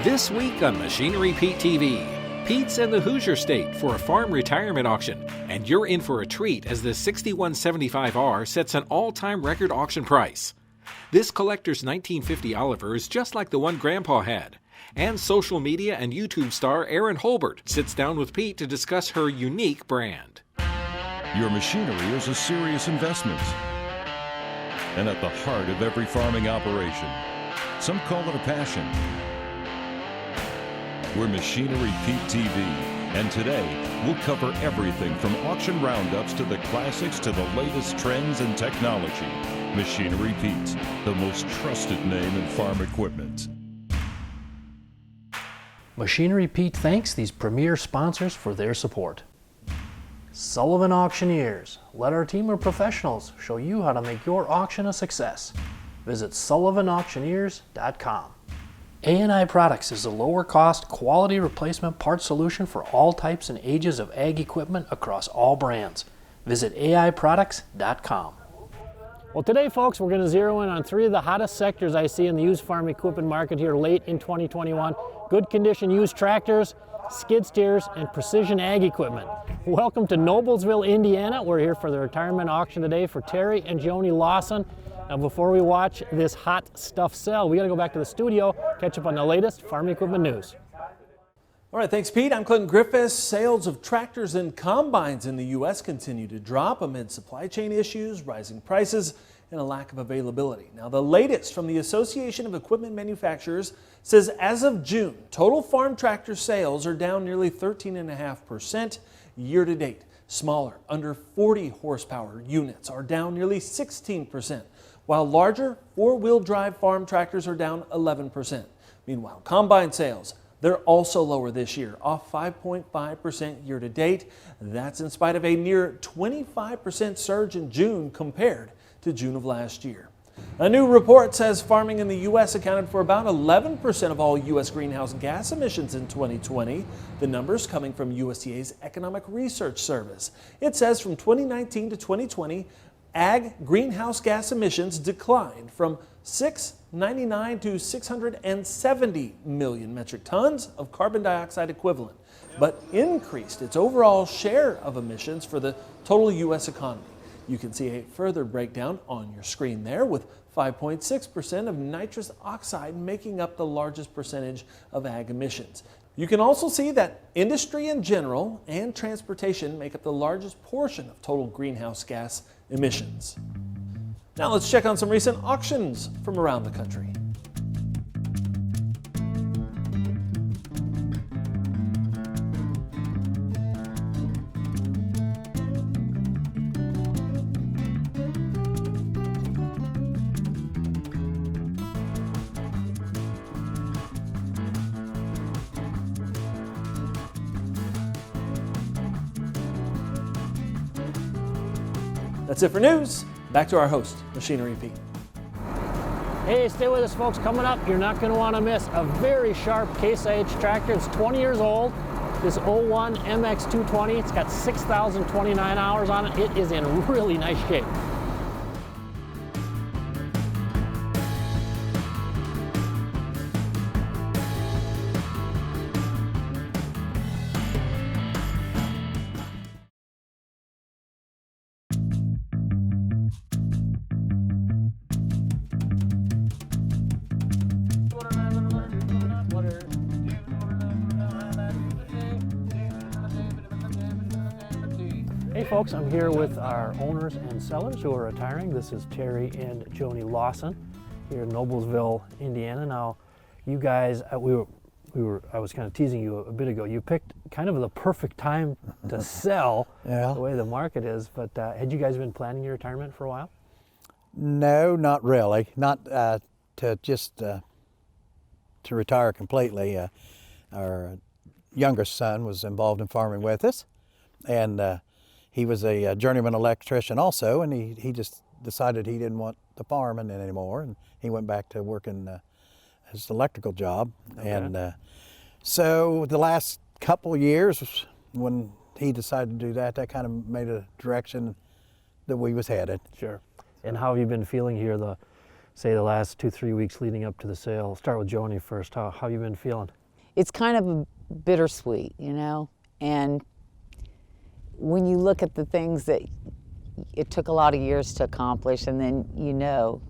This week on Machinery Pete TV, Pete's in the Hoosier State for a farm retirement auction, and you're in for a treat as the 6175R sets an all-time record auction price. This collector's 1950 Oliver is just like the one Grandpa had. And social media and YouTube star Erin Holbert sits down with Pete to discuss her unique brand. Your machinery is a serious investment and at the heart of every farming operation. Some call it a passion. We're Machinery Pete TV, and today we'll cover everything from auction roundups to the classics to the latest trends and technology. Machinery Pete, the most trusted name in farm equipment. Machinery Pete thanks these premier sponsors for their support. Sullivan Auctioneers. Let our team of professionals show you how to make your auction a success. Visit sullivanauctioneers.com. A&I Products is a lower-cost, quality replacement parts solution for all types and ages of ag equipment across all brands. Visit aiproducts.com. Well, today, folks, we're going to zero in on three of the hottest sectors I see in the used farm equipment market here late in 2021. Good condition used tractors, skid steers, and precision ag equipment. Welcome to Noblesville, Indiana. We're here for the retirement auction today for Terry and Joni Lawson. Now, before we watch this hot stuff sell, we got to go back to the studio, catch up on the latest farm equipment news. All right, thanks, Pete. I'm Clinton Griffiths. Sales of tractors and combines in the U.S. continue to drop amid supply chain issues, rising prices, and a lack of availability. Now, the latest from the Association of Equipment Manufacturers says as of June, total farm tractor sales are down nearly 13.5% year to date. Smaller, under 40 horsepower units are down nearly 16%, while larger four-wheel drive farm tractors are down 11%. Meanwhile, combine sales, they're also lower this year, off 5.5% year to date. That's in spite of a near 25% surge in June compared to June of last year. A new report says farming in the U.S. accounted for about 11% of all U.S. greenhouse gas emissions in 2020. The numbers coming from USDA's Economic Research Service. It says from 2019 to 2020, ag greenhouse gas emissions declined from 699 to 670 million metric tons of carbon dioxide equivalent, but increased its overall share of emissions for the total U.S. economy. You can see a further breakdown on your screen there, with 5.6% of nitrous oxide making up the largest percentage of ag emissions. You can also see that industry in general and transportation make up the largest portion of total greenhouse gas emissions. Now let's check on some recent auctions from around the country. That's it for news. Back to our host, Machinery Pete. Hey, stay with us, folks. Coming up, you're not going to want to miss a very sharp Case IH tractor. It's 20 years old. This 01 MX220. It's got 6,029 hours on it. It is in really nice shape. Hey folks, I'm here with our owners and sellers who are retiring. This is Terry and Joni Lawson here in Noblesville, Indiana. Now, you guys, I was kind of teasing you a bit ago. You picked kind of the perfect time to sell the way the market is, but had you guys been planning your retirement for a while? No, not really. Not to retire completely. Our youngest son was involved in farming with us, and he was a journeyman electrician also, and he just decided he didn't want the farming anymore, and he went back to working his electrical job. Okay. And so the last couple of years, when he decided to do that, that kind of made a direction that we was headed. Sure. And how have you been feeling here? say the last 2-3 weeks leading up to the sale? Start with Joni first. How have you been feeling? It's kind of bittersweet, you know, and when you look at the things that it took a lot of years to accomplish, and then, you know,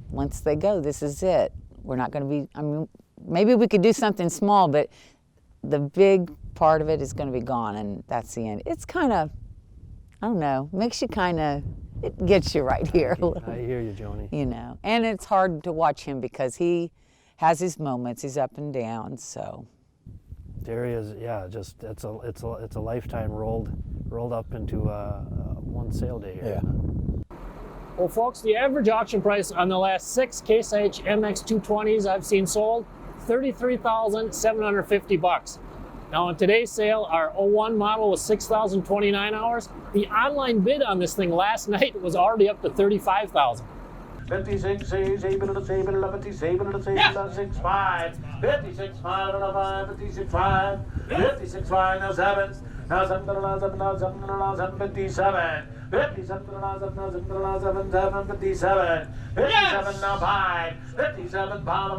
once they go, this is it. We're not going to be, I mean, maybe we could do something small, but the big part of it is going to be gone, and that's the end. It's kind of, I don't know, makes you kind of, it gets you right here a little. I hear you, Joni. You know, and it's hard to watch him because he has his moments, he's up and down, so. There he is, yeah, just, it's a lifetime rolled up into one sale day here. Yeah. Well, folks, the average auction price on the last 6 Case IH MX220s I've seen sold, $33,750. Now, in today's sale, our 01 model was 6,029 hours. The online bid on this thing last night was already up to 35,000. 56, 6, 8, 7, 57, 6, 6, 5, 56, 5, 56, 5, 56, 5, now 7, now 7, now 7, now 7, now 7, 57, 57, now 7, now 7, now 7, 7, 57, 57, now 5, 57, 5,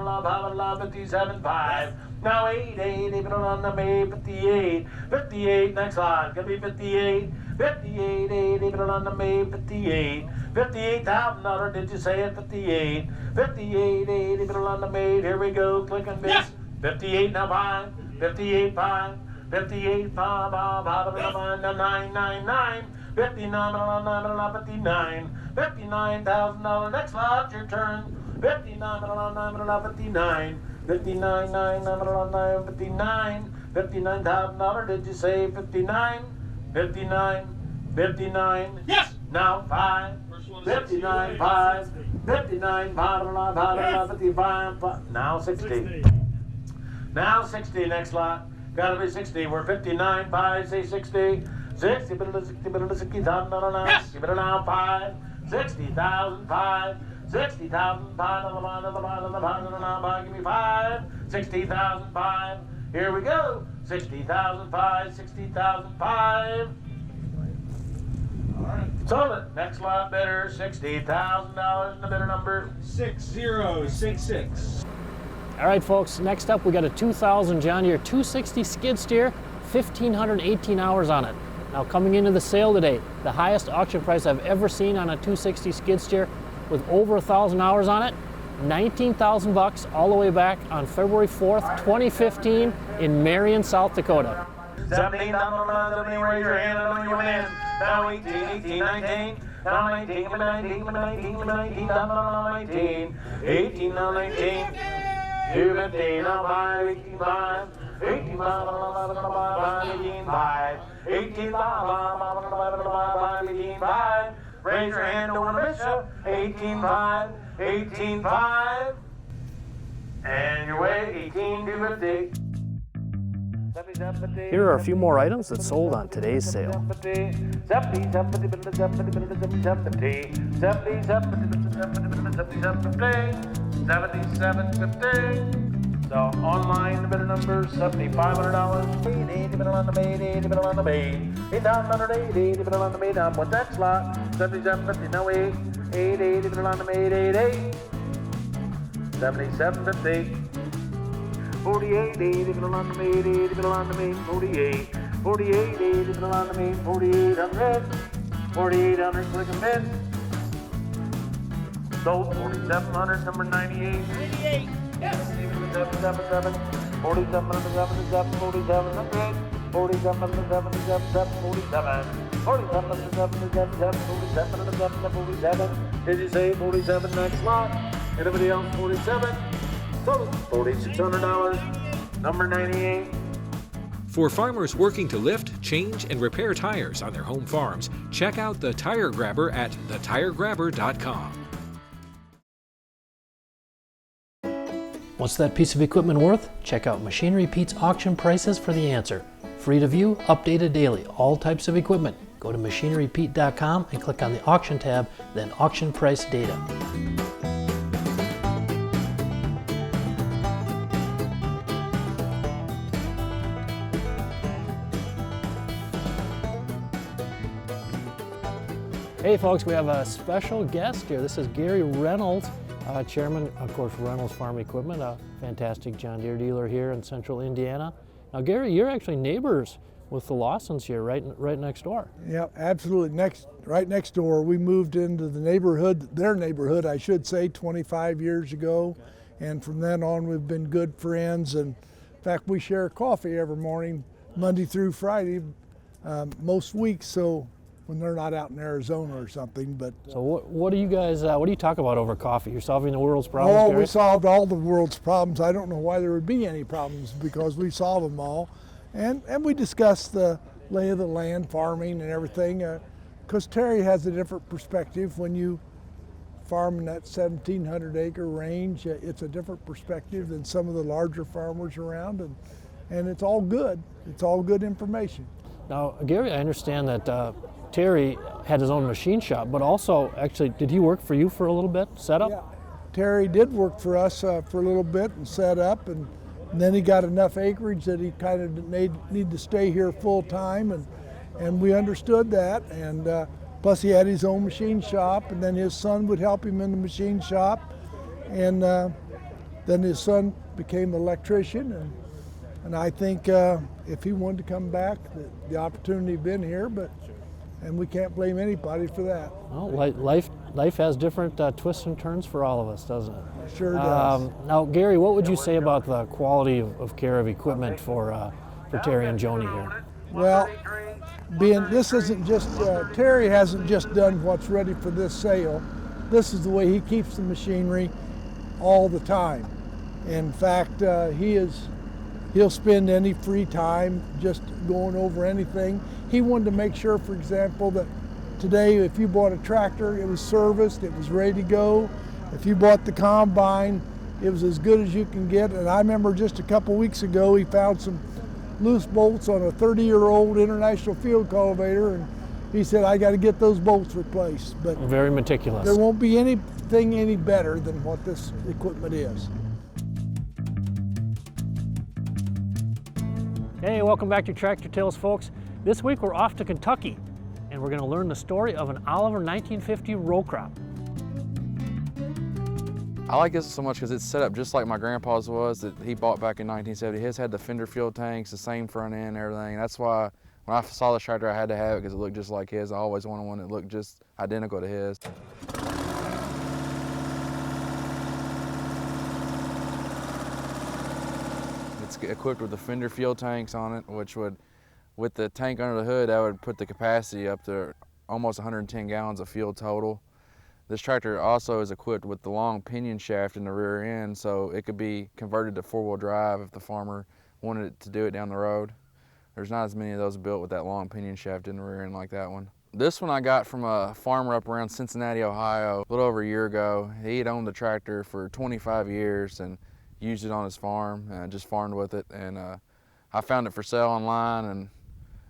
now 57, 5, now 8, 8, even on the May, 58, 58, next line, gonna be 58, 58, 8, even on the May, 58, $58,000, did you say it? 58, 58, 8, even on the May, here we go, click on this, 58, now 5, 58, 5, 58, 5, 5, now 9, 9, 9, 59, 59, $59,000, next lot, your turn, 59, 59, 59, 9, 59, $59,000, did you say 59, 59, 59, yes, now 5, 59, 5, 59, 5, 55, now 60. Now 60, next lot. Gotta be 60. We're 59, 5, say 60. 60, better to 60, better to 60,000, now, give it now 5, 60,000, 5, 60,000, 5, now, give me 5, 60,000, 5. Here we go. 60,000, 5, 60,000, 5. Sold it. Next lot bidder, $60,000. The bidder number 6066. All right, folks, next up we got a 2000 John Deere 260 skid steer, 1,518 hours on it. Now, coming into the sale today, the highest auction price I've ever seen on a 260 skid steer with over 1,000 hours on it, $19,000 all the way back on February 4th, 2015 in Marion, South Dakota. 17, raise your hand, I know you win. Now 18, 18, 19, now 19, 19, 19, 19, now 19, 18, now 19, 15, now 5, 18, 5, 18, 5, 18, 5, 18, 5, 18, 5, raise your hand, don't want to miss you, 18, 5, 18, 5, and your way, 18 to 50. Here are a few more items that sold on today's sale. So online, the bidder number $7,500. 80 on the maid, 80 on the maid. 8,980, bidder on the maid. I'm with that slot. 7750, no 8. 880, on the maid, 88. 7750. 48, 80, on the maid, 80, on the maid, 48. 48, 80, on the maid, 4800. 4800, click and bid. Sold 4,700, number 98. 98, yes. 777, 4777, 4700. 4777, 47. 4777, 47. Did you say 47 next lot? Anybody else 47? Total $4,600, number 98. For farmers working to lift, change, and repair tires on their home farms, check out the Tire Grabber at thetiregrabber.com. What's that piece of equipment worth? Check out Machinery Pete's auction prices for the answer. Free to view, updated daily, all types of equipment. Go to machinerypete.com and click on the auction tab, then auction price data. Hey folks, we have a special guest here. This is Gary Reynolds. Chairman, of course, Reynolds Farm Equipment, a fantastic John Deere dealer here in central Indiana. Now, Gary, you're actually neighbors with the Lawsons here, right next door. Yeah, absolutely. Right next door. We moved into the neighborhood, their neighborhood, I should say, 25 years ago. Okay. And from then on, we've been good friends. And in fact, we share coffee every morning, Monday through Friday, most weeks. So when they're not out in Arizona or something. But so what do you guys? What do you talk about over coffee? You're solving the world's problems. Oh, Gary? we solved all the world's problems. I don't know why there would be any problems because we solve them all, and we discuss the lay of the land, farming, and everything. Because Terry has a different perspective when you farm in that 1,700 acre range. It's a different perspective than some of the larger farmers around, and it's all good. It's all good information. Now, Gary, I understand that Terry had his own machine shop, but also, actually, did he work for you for a little bit, set up? Yeah, Terry did work for us for a little bit and set up, and then he got enough acreage that he kind of need to stay here full time, and we understood that, and plus he had his own machine shop, and then his son would help him in the machine shop, and then his son became an electrician, and I think if he wanted to come back, the opportunity had been here, and we can't blame anybody for that. Well, life has different twists and turns for all of us, doesn't it? It sure does. Now, Gary, what would you say about the quality of care of equipment for Terry and Joni here? Well, this isn't just, Terry hasn't just done what's ready for this sale. This is the way he keeps the machinery all the time. In fact, he'll spend any free time just going over anything. He wanted to make sure, for example, that today if you bought a tractor, it was serviced, it was ready to go. If you bought the combine, it was as good as you can get. And I remember just a couple weeks ago, he found some loose bolts on a 30-year-old International field cultivator, and he said, I got to get those bolts replaced. But very meticulous. There won't be anything any better than what this equipment is. Hey, welcome back to Tractor Tales, folks. This week we're off to Kentucky, and we're going to learn the story of an Oliver 1950 row crop. I like this so much because it's set up just like my grandpa's was that he bought back in 1970. His had the fender fuel tanks, the same front end, everything. That's why when I saw the tractor, I had to have it because it looked just like his. I always wanted one that looked just identical to his. It's equipped with the fender fuel tanks on it, which would, with the tank under the hood, that would put the capacity up to almost 110 gallons of fuel total. This tractor also is equipped with the long pinion shaft in the rear end, so it could be converted to four-wheel drive if the farmer wanted it to do it down the road. There's not as many of those built with that long pinion shaft in the rear end like that one. This one I got from a farmer up around Cincinnati, Ohio, a little over a year ago. He had owned the tractor for 25 years and used it on his farm and just farmed with it. And I found it for sale online, and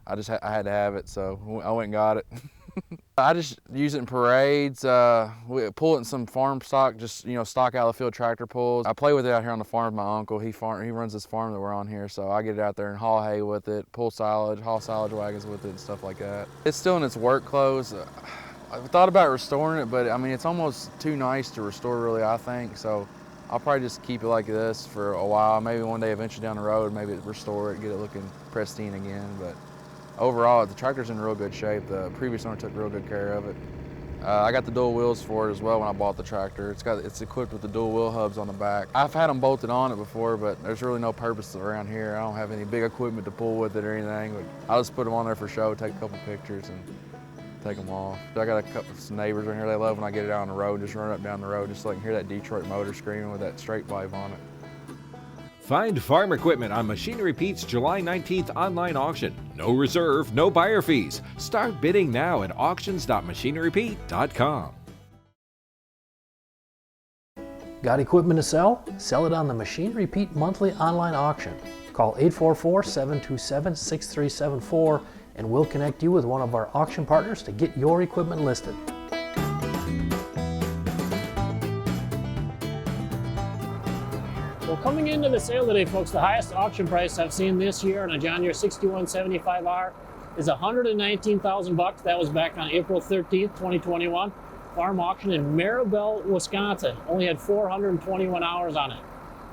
I had to have it, so I went and got it. I just use it in parades. We pull it in some farm stock, just stock out of the field tractor pulls. I play with it out here on the farm with my uncle. He runs this farm that we're on here, so I get it out there and haul hay with it, pull silage, haul silage wagons with it, and stuff like that. It's still in its work clothes. I thought about restoring it, but I mean it's almost too nice to restore, really, I think. So I'll probably just keep it like this for a while. Maybe one day, eventually down the road, maybe restore it, get it looking pristine again. But overall, the tractor's in real good shape. The previous owner took real good care of it. I got the dual wheels for it as well when I bought the tractor. It's equipped with the dual wheel hubs on the back. I've had them bolted on it before, but there's really no purpose around here. I don't have any big equipment to pull with it or anything. But I'll just put them on there for show, take a couple pictures, and take them off. I got a couple of neighbors around here. They love when I get it out on the road, just run up down the road, just so I can hear that Detroit motor screaming with that straight valve on it. Find farm equipment on Machinery Pete's July 19th online auction. No reserve, no buyer fees. Start bidding now at auctions.machinerypete.com. Got equipment to sell? Sell it on the Machinery Pete monthly online auction. Call 844-727-6374 and we'll connect you with one of our auction partners to get your equipment listed. Well, coming into the sale today, folks, the highest auction price I've seen this year on a John Deere 6175R is $119,000. That was back on April 13th, 2021. farm auction in Maribel, Wisconsin. Only had 421 hours on it.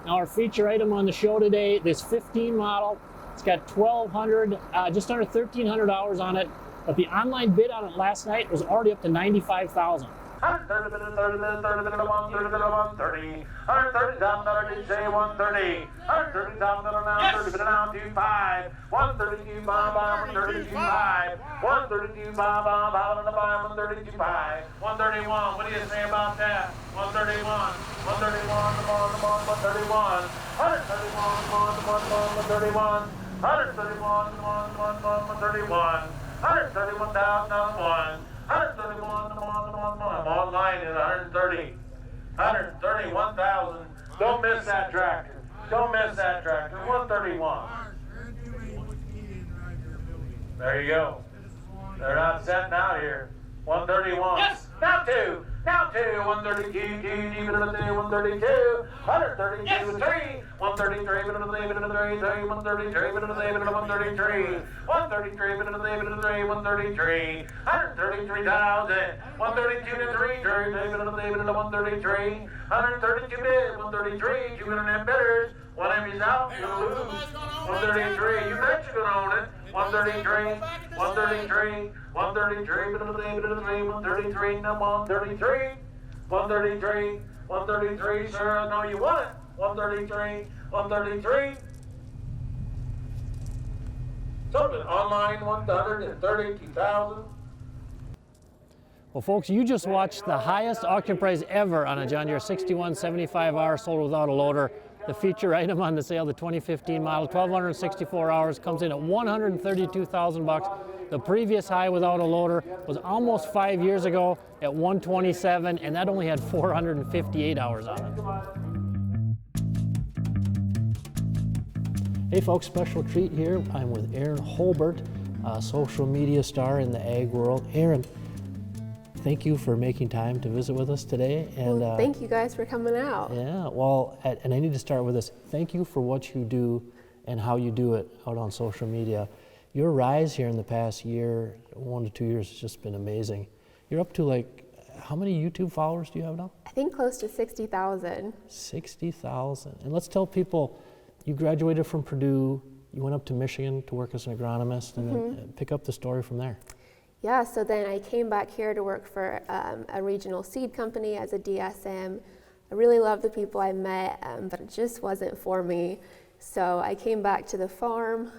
Now our feature item on the show today, this 15 model. It's got 1,200, just under 1,300 hours on it, but the online bid on it last night was already up to $95,000. 130 minutes, 30 minutes, 30 minutes, 130 minutes, 130. 130 down, DJ 130. 130 down, now, 30 minutes, now, 25. 132, 132, 132, 132, 131. What do you say about that? 131, 131, 131. 131, 131. 131, 131,001. 131, online is 130. 131,000. Don't miss that tractor. Don't miss that tractor. 131. There you go. They're not setting out here. 131. Yes. Now two. Now two. 132. 132. 132. 3. 133. 133. 133. 133. 133,000. 132 to 3. 133. 132 bid. 133. 200 bidders. One of you's out. You lose. 133. You bet you're gonna own it. 133. 133. 133. 133. Number 133. 133. 133. Sir, I know you want it. 133. 133. Something online 132,000. Well, folks, you just watched the highest auction price ever on a John Deere 6175R sold without a loader. The feature item on the sale, the 2015 model, 1,264 hours, comes in at $132,000. The previous high without a loader was almost 5 years ago at $127,000, and that only had 458 hours on it. Hey folks, special treat here. I'm with Erin Holbert, a social media star in the ag world. Erin, thank you for making time to visit with us today. And well, thank you guys for coming out. Yeah, well, and I need to start with this. Thank you for what you do and how you do it out on social media. Your rise here in the past year, 1 to 2 years, has just been amazing. You're up to like, how many YouTube followers do you have now? I think close to 60,000. 60,000. And let's tell people, you graduated from Purdue, you went up to Michigan to work as an agronomist, and then pick up the story from there. Yeah, so then I came back here to work for a regional seed company as a DSM. I really loved the people I met, but it just wasn't for me. So I came back to the farm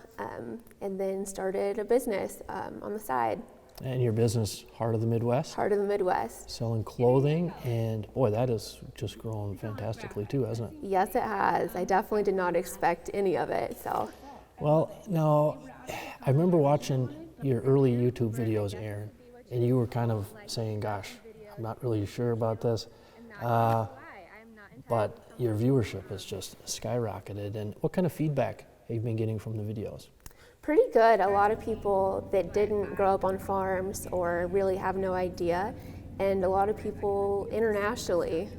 and then started a business on the side. And your business, Heart of the Midwest? Heart of the Midwest. Selling clothing, and boy, that has just grown fantastically too, hasn't it? Yes, it has. I definitely did not expect any of it, so. Well, now, I remember watching your early YouTube videos, Erin, and you were kind of saying, gosh, I'm not really sure about this, but your viewership has just skyrocketed. And what kind of feedback have you been getting from the videos? Pretty good. A lot of people that didn't grow up on farms or really have no idea, and a lot of people internationally,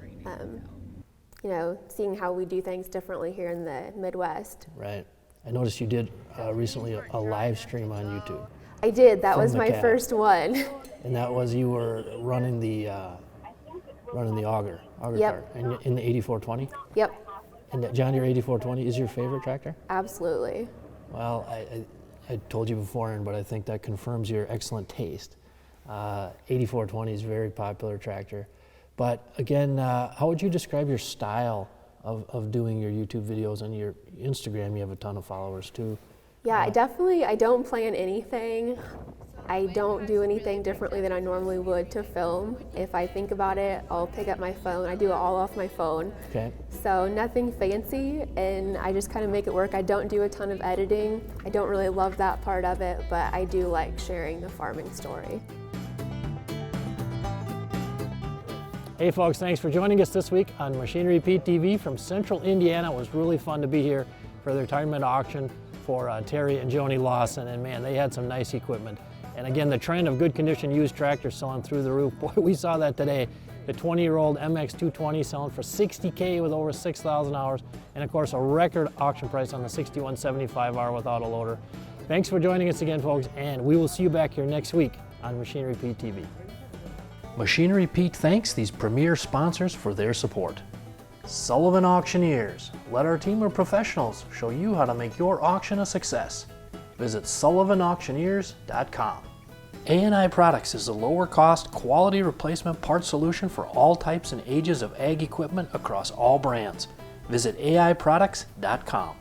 you know, seeing how we do things differently here in the Midwest. Right. I noticed you did recently a live stream on YouTube. I did. That was my first one. And that was, you were running the auger cart in the 8420? Yep. And the John Deere 8420 is your favorite tractor? Absolutely. Well, I told you before, but I think that confirms your excellent taste. 8420 is a very popular tractor. But again, how would you describe your style of doing your YouTube videos? And your Instagram, you have a ton of followers too. Yeah, I don't plan anything. I don't do anything differently than I normally would to film. If I think about it, I'll pick up my phone. I do it all off my phone. Okay. So nothing fancy, and I just kind of make it work. I don't do a ton of editing. I don't really love that part of it, but I do like sharing the farming story. Hey folks, thanks for joining us this week on Machinery Pete TV from Central Indiana. It was really fun to be here for the retirement auction for Terry and Joni Lawson, and man, they had some nice equipment. And again, the trend of good condition used tractors selling through the roof, boy, we saw that today. The 20-year-old MX220 selling for $60K with over 6,000 hours, and of course a record auction price on the 6175R without a loader. Thanks for joining us again, folks, and we will see you back here next week on Machinery Pete TV. Machinery Pete thanks these premier sponsors for their support. Sullivan Auctioneers. Let our team of professionals show you how to make your auction a success. Visit sullivanauctioneers.com. A&I Products is a lower cost, quality replacement part solution for all types and ages of ag equipment across all brands. Visit aiproducts.com.